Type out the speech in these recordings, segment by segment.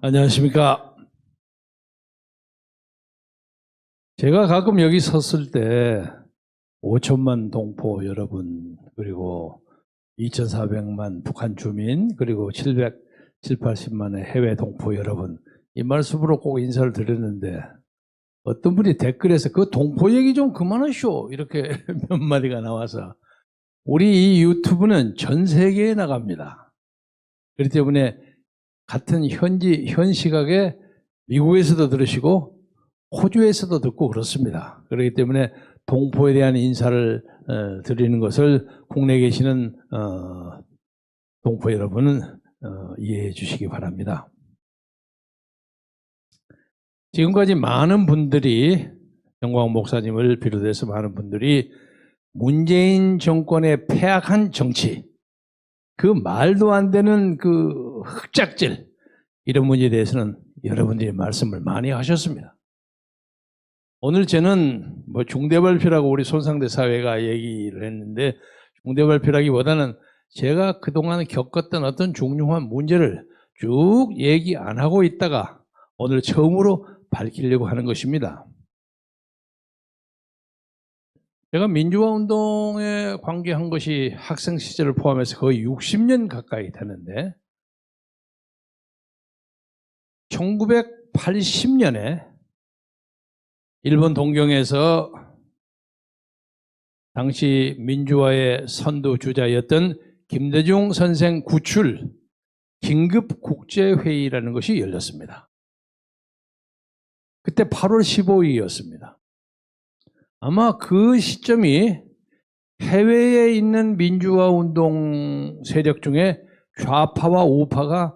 안녕하십니까. 제가 가끔 여기 섰을 때 5천만 동포 여러분, 그리고 2,400만 북한 주민, 그리고 780만의 해외 동포 여러분, 이 말씀으로 꼭 인사를 드렸는데 어떤 분이 댓글에서 그 동포 얘기 좀 그만하시오 이렇게 몇 마디가 나와서, 우리 이 유튜브는 전 세계에 나갑니다. 그렇기 때문에 같은 현 시각에 미국에서도 들으시고 호주에서도 듣고 그렇습니다. 그렇기 때문에 동포에 대한 인사를 드리는 것을 국내에 계시는 동포 여러분은 이해해 주시기 바랍니다. 지금까지 많은 분들이, 정광훈 목사님을 비롯해서 많은 분들이 문재인 정권의 폐악한 정치, 그 말도 안 되는 그 흑작질, 이런 문제에 대해서는 여러분들이 말씀을 많이 하셨습니다. 오늘 저는 중대발표라고 우리 손상대 사회가 얘기를 했는데, 중대발표라기보다는 제가 그동안 겪었던 어떤 중요한 문제를 쭉 얘기 안 하고 있다가 오늘 처음으로 밝히려고 하는 것입니다. 제가 민주화 운동에 관계한 것이 학생 시절을 포함해서 거의 60년 가까이 되는데, 1980년에 일본 동경에서 당시 민주화의 선두주자였던 김대중 선생 구출 긴급국제회의라는 것이 열렸습니다. 그때 8월 15일이었습니다. 아마 그 시점이 해외에 있는 민주화 운동 세력 중에 좌파와 우파가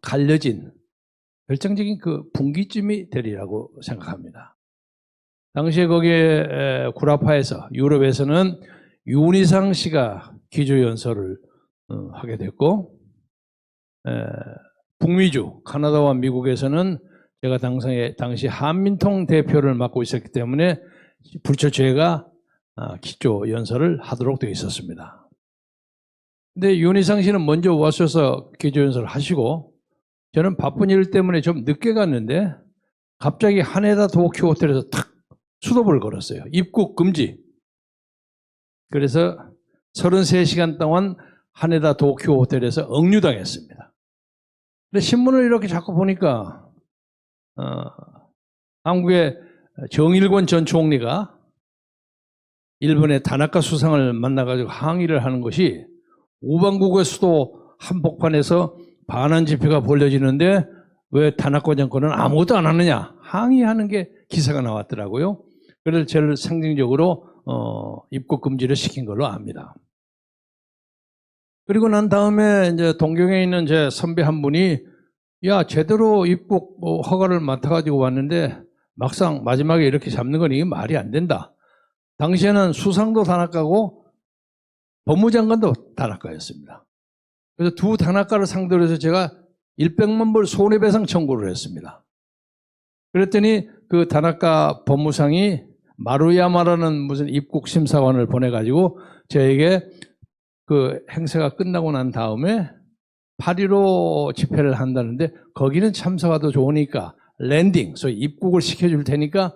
갈려진 결정적인 그 분기점이 되리라고 생각합니다. 당시에 거기에 구라파에서, 유럽에서는 윤희상 씨가 기조연설을 하게 됐고, 북미주 카나다와 미국에서는 제가 당시 한민통 대표를 맡고 있었기 때문에 불철저희가 기조연설을 하도록 되어 있었습니다. 근데 윤희상 씨는 먼저 와셔서 기조연설을 하시고, 저는 바쁜 일 때문에 좀 늦게 갔는데 갑자기 하네다 도쿄 호텔에서 탁 수도를 걸었어요. 입국 금지. 그래서 33시간 동안 하네다 도쿄 호텔에서 억류당했습니다. 근데 신문을 이렇게 자꾸 보니까 한국의 정일권 전 총리가 일본의 다나카 수상을 만나가지고 항의를 하는 것이, 우방국의 수도 한복판에서 반환 집회가 벌어지는데 왜 다나카 정권은 아무것도 안 하느냐, 항의하는 게 기사가 나왔더라고요. 그래서 저를 상징적으로 입국 금지를 시킨 걸로 압니다. 그리고 난 다음에 이제 동경에 있는 제 선배 한 분이, 야, 제대로 입국 허가를 맡아가지고 왔는데 막상 마지막에 이렇게 잡는 건 이게 말이 안 된다. 당시에는 수상도 다나카고 법무장관도 다나카였습니다. 그래서 두 다나카를 상대로 해서 제가 100만 불 손해배상 청구를 했습니다. 그랬더니 그 다나카 법무상이 마루야마라는 무슨 입국심사관을 보내가지고 저에게 그 행사가 끝나고 난 다음에 8.15 집회를 한다는데 거기는 참석하도 좋으니까 랜딩, 소위 입국을 시켜줄 테니까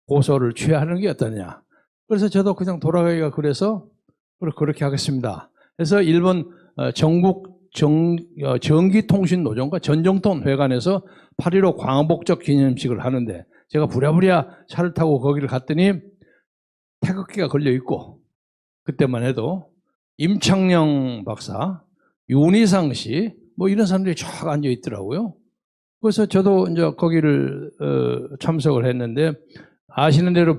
고소를 취하는 게 어떠냐. 그래서 저도 그냥 돌아가기가 그래서 그렇게 하겠습니다. 그래서 일본 전국 전기통신노조인가 전정통 회관에서 8.15 광복절 기념식을 하는데, 제가 부랴부랴 차를 타고 거기를 갔더니 태극기가 걸려 있고, 그때만 해도 임창영 박사, 윤희상 씨, 이런 사람들이 쫙 앉아 있더라고요. 그래서 저도 이제 거기를 참석을 했는데, 아시는 대로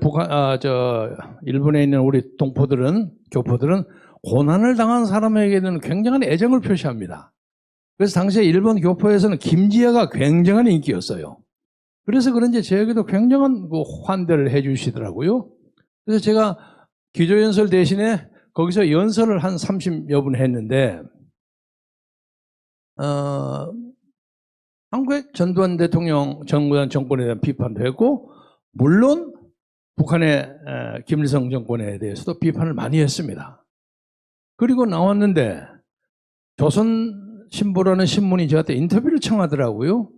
일본에 있는 우리 동포들은, 교포들은 고난을 당한 사람에게는 굉장한 애정을 표시합니다. 그래서 당시에 일본 교포에서는 김지아가 굉장한 인기였어요. 그래서 그런지 저에게도 굉장한 환대를 해 주시더라고요. 그래서 제가 기조연설 대신에 거기서 연설을 한 30여 분 했는데, 한국의 전두환 대통령 정권에 대한 비판도 했고, 물론 북한의 김일성 정권에 대해서도 비판을 많이 했습니다. 그리고 나왔는데 조선 신보라는 신문이 저한테 인터뷰를 청하더라고요.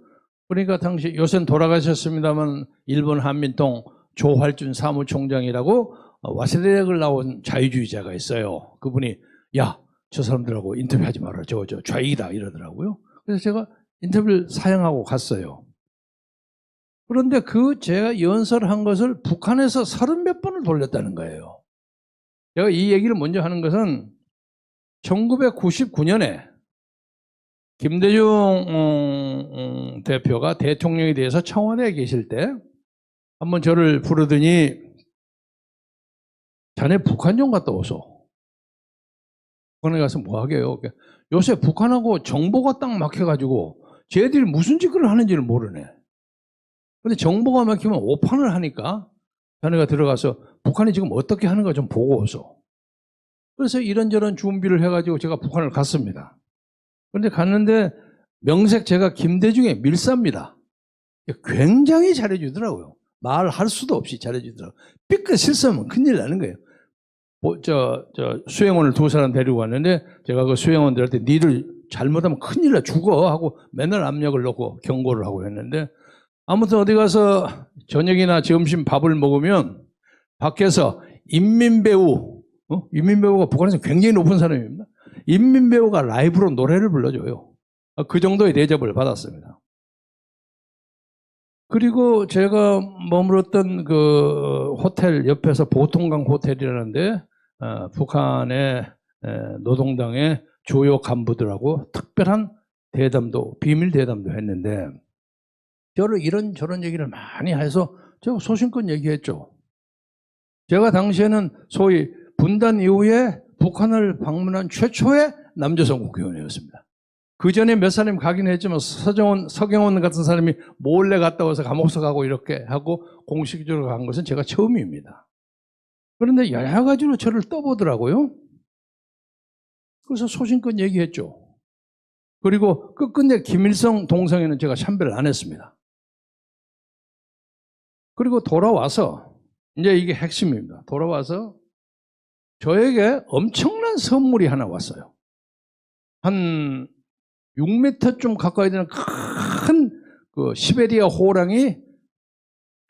그러니까 당시 요새는 돌아가셨습니다만 일본 한민통 조활준 사무총장이라고 와세대학을 나온 자유주의자가 있어요. 그분이 야, 저 사람들하고 인터뷰하지 마라. 저 좌익이다 이러더라고요. 그래서 제가 인터뷰를 사양하고 갔어요. 그런데 제가 연설한 것을 북한에서 30몇 번을 돌렸다는 거예요. 제가 이 얘기를 먼저 하는 것은 1999년에 김대중 대표가 대통령이 돼서 청와대에 계실 때 한번 저를 부르더니 자네 북한 좀 갔다 오소. 북한에 가서 뭐 하게요? 요새 북한하고 정보가 딱 막혀가지고 쟤들이 무슨 짓을 하는지를 모르네. 근데 정보가 막히면 오판을 하니까 자네가 들어가서 북한이 지금 어떻게 하는가 좀 보고 오소. 그래서 이런저런 준비를 해가지고 제가 북한을 갔습니다. 그런데 갔는데 명색 제가 김대중의 밀사입니다. 굉장히 잘해주더라고요. 말할 수도 없이 잘해주더라고요. 삐끗 실수하면 큰일 나는 거예요. 수행원을 2사람 데리고 왔는데 제가 그 수행원들한테 니들 잘못하면 큰일 나 죽어 하고 맨날 압력을 넣고 경고를 하고 했는데 아무튼 어디 가서 저녁이나 점심 밥을 먹으면 밖에서 인민배우, 인민배우가 북한에서 굉장히 높은 사람입니다. 인민배우가 라이브로 노래를 불러줘요. 그 정도의 대접을 받았습니다. 그리고 제가 머물렀던 그 호텔 옆에서 보통강 호텔이라는데 북한의 노동당의 주요 간부들하고 특별한 대담도, 비밀 대담도 했는데 저를 이런저런 얘기를 많이 해서 제가 소신껏 얘기했죠. 제가 당시에는 소위 분단 이후에 북한을 방문한 최초의 남조선 국회의원이었습니다. 그 전에 몇 사람이 가긴 했지만 서경원 같은 사람이 몰래 갔다 와서 감옥서 가고 이렇게 하고 공식적으로 간 것은 제가 처음입니다. 그런데 여러 가지로 저를 떠보더라고요. 그래서 소신껏 얘기했죠. 그리고 끝끝내 김일성 동상에는 제가 참배를 안 했습니다. 그리고 돌아와서 이제 이게 핵심입니다. 돌아와서 저에게 엄청난 선물이 하나 왔어요. 한 6m쯤 가까이 되는 큰 그 시베리아 호랑이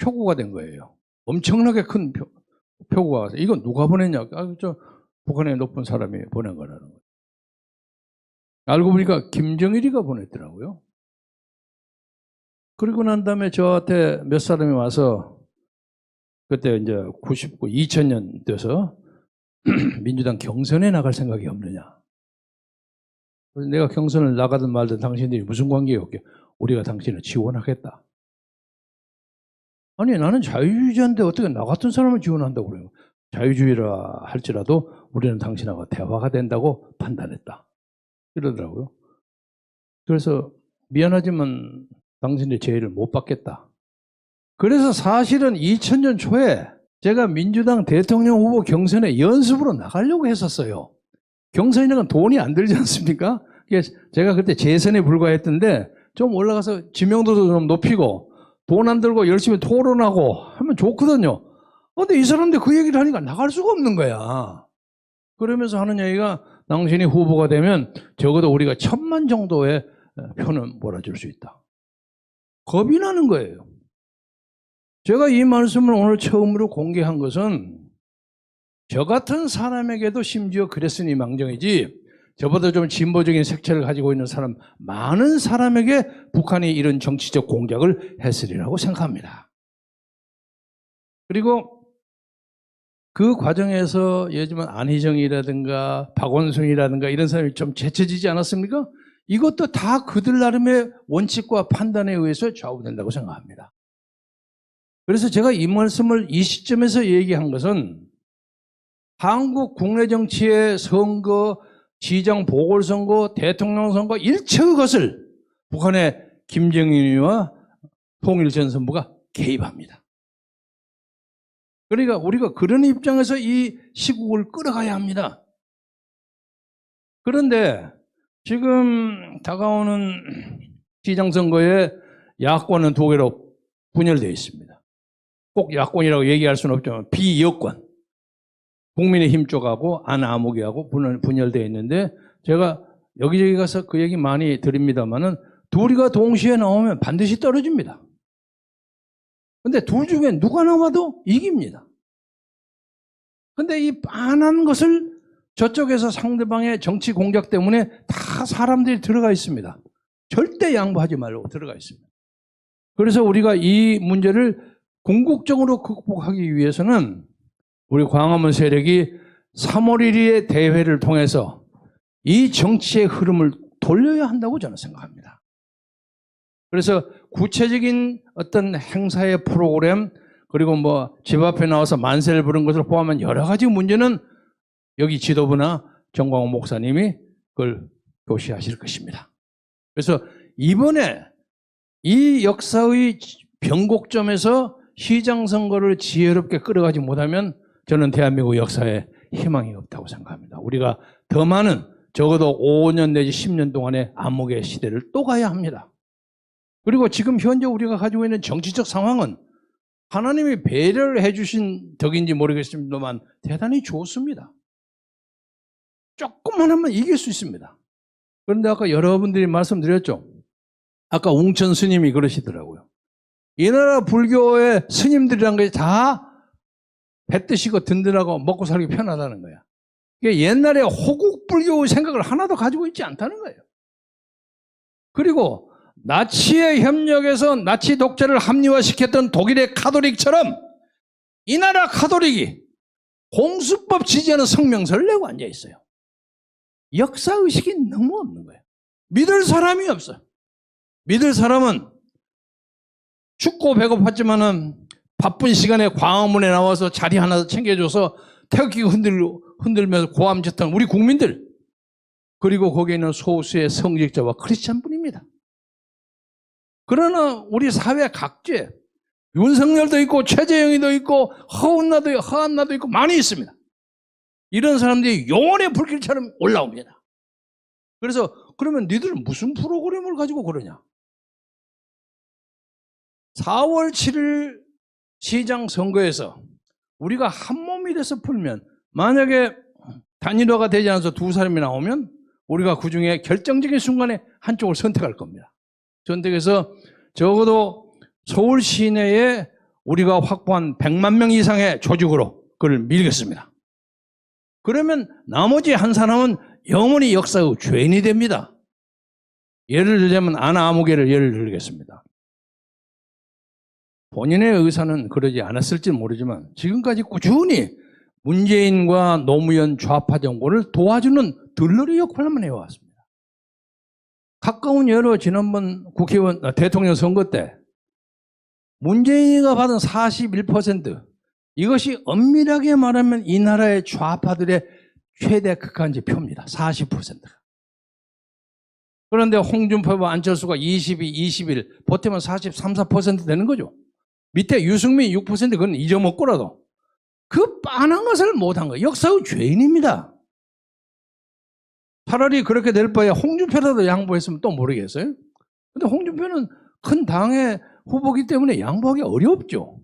표구가 된 거예요. 엄청나게 큰 표구가 와서 이건 누가 보냈냐? 저 북한의 높은 사람이 보낸 거라는 거예요. 알고 보니까 김정일이가 보냈더라고요. 그리고 난 다음에 저한테 몇 사람이 와서 그때 이제 99, 2000년 돼서 민주당 경선에 나갈 생각이 없느냐. 내가 경선을 나가든 말든 당신들이 무슨 관계였게 우리가 당신을 지원하겠다. 아니 나는 자유주의자인데 어떻게 나 같은 사람을 지원한다고 그래요. 자유주의라 할지라도 우리는 당신하고 대화가 된다고 판단했다. 이러더라고요. 그래서 미안하지만 당신의 제의를 못 받겠다. 그래서 사실은 2000년 초에 제가 민주당 대통령 후보 경선에 연습으로 나가려고 했었어요. 경선이라는 건 돈이 안 들지 않습니까? 제가 그때 재선에 불과했던데 좀 올라가서 지명도도 좀 높이고 돈 안 들고 열심히 토론하고 하면 좋거든요. 근데 이 사람들 그 얘기를 하니까 나갈 수가 없는 거야. 그러면서 하는 얘기가 당신이 후보가 되면 적어도 우리가 1000만 정도의 표는 몰아줄 수 있다. 겁이 나는 거예요. 제가 이 말씀을 오늘 처음으로 공개한 것은 저 같은 사람에게도 심지어 그랬으니 망정이지 저보다 좀 진보적인 색채를 가지고 있는 사람 많은 사람에게 북한이 이런 정치적 공작을 했으리라고 생각합니다. 그리고 그 과정에서 예를 들면 안희정이라든가 박원순이라든가 이런 사람이 좀 제쳐지지 않았습니까? 이것도 다 그들 나름의 원칙과 판단에 의해서 좌우된다고 생각합니다. 그래서 제가 이 말씀을 이 시점에서 얘기한 것은 한국 국내 정치의 선거, 시장 보궐선거, 대통령 선거 일체의 것을 북한의 김정일이와 통일전선부가 개입합니다. 그러니까 우리가 그런 입장에서 이 시국을 끌어가야 합니다. 그런데 지금 다가오는 시장선거에 야권은 2개로 분열되어 있습니다. 꼭 야권이라고 얘기할 수는 없지만 비여권. 국민의힘 쪽하고 안아무개하고 분열되어 있는데 제가 여기저기 가서 그 얘기 많이 드립니다만은 둘이가 동시에 나오면 반드시 떨어집니다. 근데 둘 중에 누가 나와도 이깁니다. 근데 이 빤한 것을 저쪽에서 상대방의 정치 공작 때문에 다 사람들이 들어가 있습니다. 절대 양보하지 말고 들어가 있습니다. 그래서 우리가 이 문제를 궁극적으로 극복하기 위해서는 우리 광화문 세력이 3월 1일의 대회를 통해서 이 정치의 흐름을 돌려야 한다고 저는 생각합니다. 그래서 구체적인 어떤 행사의 프로그램, 그리고 뭐 집 앞에 나와서 만세를 부른 것을 포함한 여러 가지 문제는 여기 지도부나 정광호 목사님이 그걸 교시하실 것입니다. 그래서 이번에 이 역사의 변곡점에서 시장 선거를 지혜롭게 끌어가지 못하면 저는 대한민국 역사에 희망이 없다고 생각합니다. 우리가 더 많은, 적어도 5년 내지 10년 동안의 암흑의 시대를 또 가야 합니다. 그리고 지금 현재 우리가 가지고 있는 정치적 상황은 하나님이 배려를 해주신 덕인지 모르겠습니다만 대단히 좋습니다. 조금만 하면 이길 수 있습니다. 그런데 아까 여러분들이 말씀드렸죠. 아까 웅천 스님이 그러시더라고요. 이 나라 불교의 스님들이란 게 다 배 뜨시고 든든하고 먹고 살기 편하다는 거야. 옛날에 호국 불교의 생각을 하나도 가지고 있지 않다는 거예요. 그리고 나치에 협력해서 나치 독재를 합리화시켰던 독일의 카톨릭처럼 이 나라 카톨릭이 공수법 지지하는 성명서를 내고 앉아 있어요. 역사의식이 너무 없는 거예요. 믿을 사람이 없어요. 믿을 사람은 춥고 배고팠지만은 바쁜 시간에 광화문에 나와서 자리 하나 챙겨줘서 태극기 흔들면서 고함쳤던 우리 국민들, 그리고 거기에 있는 소수의 성직자와 크리스찬뿐입니다. 그러나 우리 사회 각지에 윤석열도 있고 최재형이도 있고 허한나도 있고 많이 있습니다. 이런 사람들이 영혼의 불길처럼 올라옵니다. 그래서 그러면 니들은 무슨 프로그램을 가지고 그러냐? 4월 7일 시장 선거에서 우리가 한 몸이 돼서 풀면, 만약에 단일화가 되지 않아서 두 사람이 나오면 우리가 그 중에 결정적인 순간에 한쪽을 선택할 겁니다. 선택해서 적어도 서울 시내에 우리가 확보한 100만 명 이상의 조직으로 그걸 밀겠습니다. 그러면 나머지 한 사람은 영원히 역사의 죄인이 됩니다. 예를 들자면 안아무개를 예를 들겠습니다. 본인의 의사는 그러지 않았을지 모르지만 지금까지 꾸준히 문재인과 노무현 좌파 정권을 도와주는 들러리 역할만 해왔습니다. 가까운 예로 지난번 국회의원 대통령 선거 때 문재인이가 받은 41%, 이것이 엄밀하게 말하면 이 나라의 좌파들의 최대 극한지 표입니다. 40%가. 그런데 홍준표와 안철수가 22, 21, 보태면 43, 4% 되는 거죠. 밑에 유승민 6% 그건 잊어먹고라도 그 빤한 것을 못한 거예요. 역사의 죄인입니다. 차라리 그렇게 될 바에 홍준표라도 양보했으면 또 모르겠어요. 근데 홍준표는 큰 당의 후보기 때문에 양보하기 어렵죠.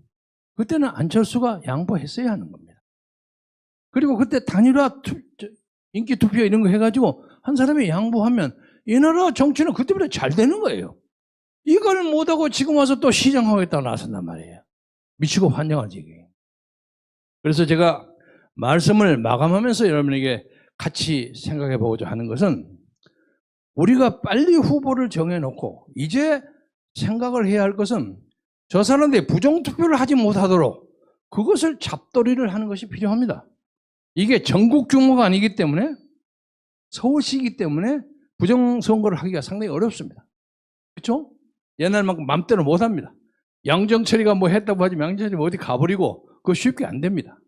그때는 안철수가 양보했어야 하는 겁니다. 그리고 그때 단일화 인기 투표 이런 거 해가지고 한 사람이 양보하면 이 나라 정치는 그때보다 잘 되는 거예요. 이걸 못하고 지금 와서 또 시정하겠다고 나선단 말이에요. 미치고 환장하지. 그래서 제가 말씀을 마감하면서 여러분에게 같이 생각해 보고자 하는 것은, 우리가 빨리 후보를 정해놓고 이제 생각을 해야 할 것은 저 사람들이 부정투표를 하지 못하도록 그것을 잡돌이를 하는 것이 필요합니다. 이게 전국 규모가 아니기 때문에, 서울시이기 때문에 부정선거를 하기가 상당히 어렵습니다. 그렇죠? 옛날만큼 맘대로 못합니다. 양정철이가 뭐 했다고 하지만 양정철이 어디 가버리고 그거 쉽게 안 됩니다.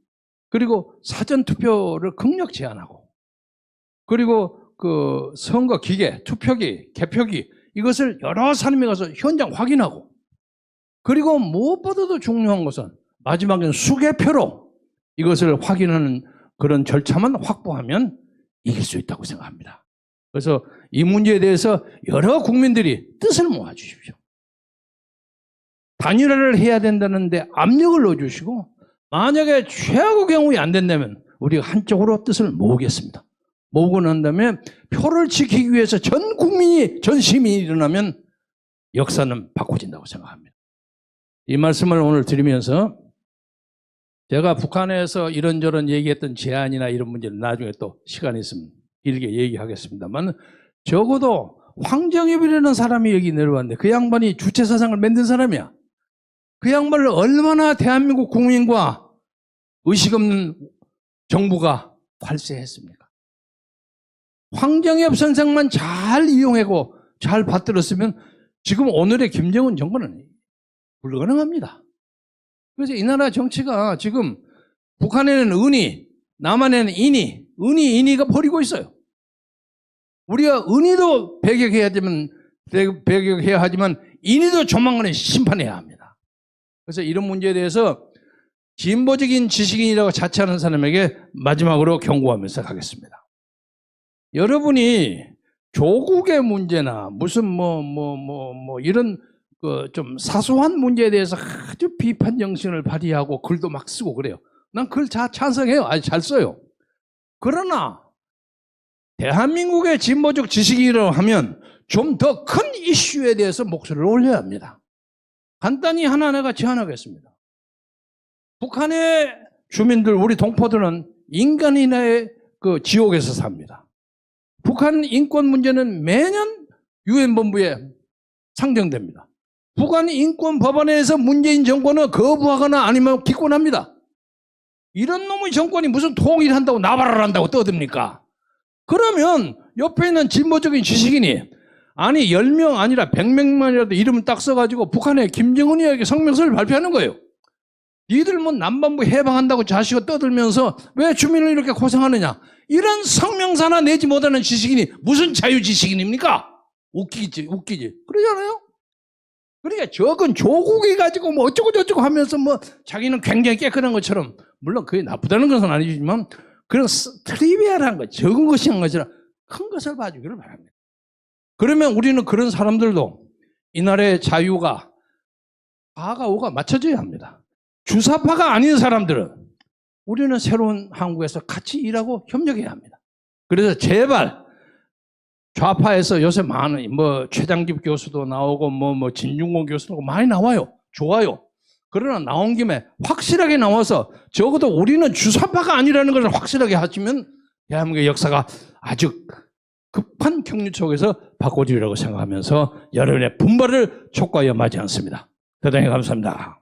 그리고 사전투표를 극력 제한하고, 그리고 그 선거 기계, 투표기, 개표기, 이것을 여러 사람이 가서 현장 확인하고, 그리고 무엇보다도 중요한 것은 마지막엔 수개표로 이것을 확인하는 그런 절차만 확보하면 이길 수 있다고 생각합니다. 그래서 이 문제에 대해서 여러 국민들이 뜻을 모아주십시오. 단일화를 해야 된다는데 압력을 넣어주시고, 만약에 최악의 경우에 안 된다면 우리가 한쪽으로 뜻을 모으겠습니다. 모으고 난 다음에 표를 지키기 위해서 전 국민이, 전 시민이 일어나면 역사는 바꿔진다고 생각합니다. 이 말씀을 오늘 드리면서 제가 북한에서 이런저런 얘기했던 제안이나 이런 문제는 나중에 또 시간이 있으면 길게 얘기하겠습니다만, 적어도 황정엽이라는 사람이 여기 내려왔는데 그 양반이 주체사상을 만든 사람이야. 그 양반을 얼마나 대한민국 국민과 의식 없는 정부가 활세했습니까? 황정엽 선생만 잘 이용하고 잘 받들었으면 지금 오늘의 김정은 정권은 불가능합니다. 그래서 이 나라 정치가 지금 북한에는 은이, 남한에는 인이, 은이, 인이가 버리고 있어요. 우리가 은이도 배격해야 하지만 인이도 조만간에 심판해야 합니다. 그래서 이런 문제에 대해서 진보적인 지식인이라고 자처하는 사람에게 마지막으로 경고하면서 가겠습니다. 여러분이 조국의 문제나 무슨 이런 좀 사소한 문제에 대해서 아주 비판 정신을 발휘하고 글도 막 쓰고 그래요. 난 글 찬성해요. 아주 잘 써요. 그러나 대한민국의 진보적 지식인이라고 하면 좀 더 큰 이슈에 대해서 목소리를 올려야 합니다. 간단히 하나 내가 제안하겠습니다. 북한의 주민들, 우리 동포들은 인간이나의 그 지옥에서 삽니다. 북한 인권 문제는 매년 유엔 본부에 상정됩니다. 북한 인권 법안에서 문재인 정권은 거부하거나 아니면 기권합니다. 이런 놈의 정권이 무슨 통일한다고 나발을 한다고 떠듭니까? 그러면 옆에 있는 진보적인 지식인이 아니 10명 아니라 100명만이라도 이름을 딱 써가지고 북한의 김정은이에게 성명서를 발표하는 거예요. 니들 뭐 남반부 해방한다고 자시고 떠들면서 왜 주민을 이렇게 고생하느냐. 이런 성명서나 내지 못하는 지식인이 무슨 자유지식인입니까? 웃기지. 그러잖아요. 그러니까 적은 조국이 가지고 뭐 어쩌고저쩌고 하면서 뭐 자기는 굉장히 깨끗한 것처럼, 물론 그게 나쁘다는 것은 아니지만 그런 트리비얼한 것, 적은 것이 한 것이라 큰 것을 봐주기를 바랍니다. 그러면 우리는 그런 사람들도 이 나라의 자유가 파가 오가 맞춰져야 합니다. 주사파가 아닌 사람들은 우리는 새로운 한국에서 같이 일하고 협력해야 합니다. 그래서 제발 좌파에서 요새 많은 최장집 교수도 나오고 진중권 교수도 나오고 많이 나와요. 좋아요. 그러나 나온 김에 확실하게 나와서 적어도 우리는 주사파가 아니라는 것을 확실하게 하시면 대한민국의 역사가 아주 급한 격리 속에서 바꿔지리라고 생각하면서 여러분의 분발을 촉구하여 마지 않습니다. 대단히 감사합니다.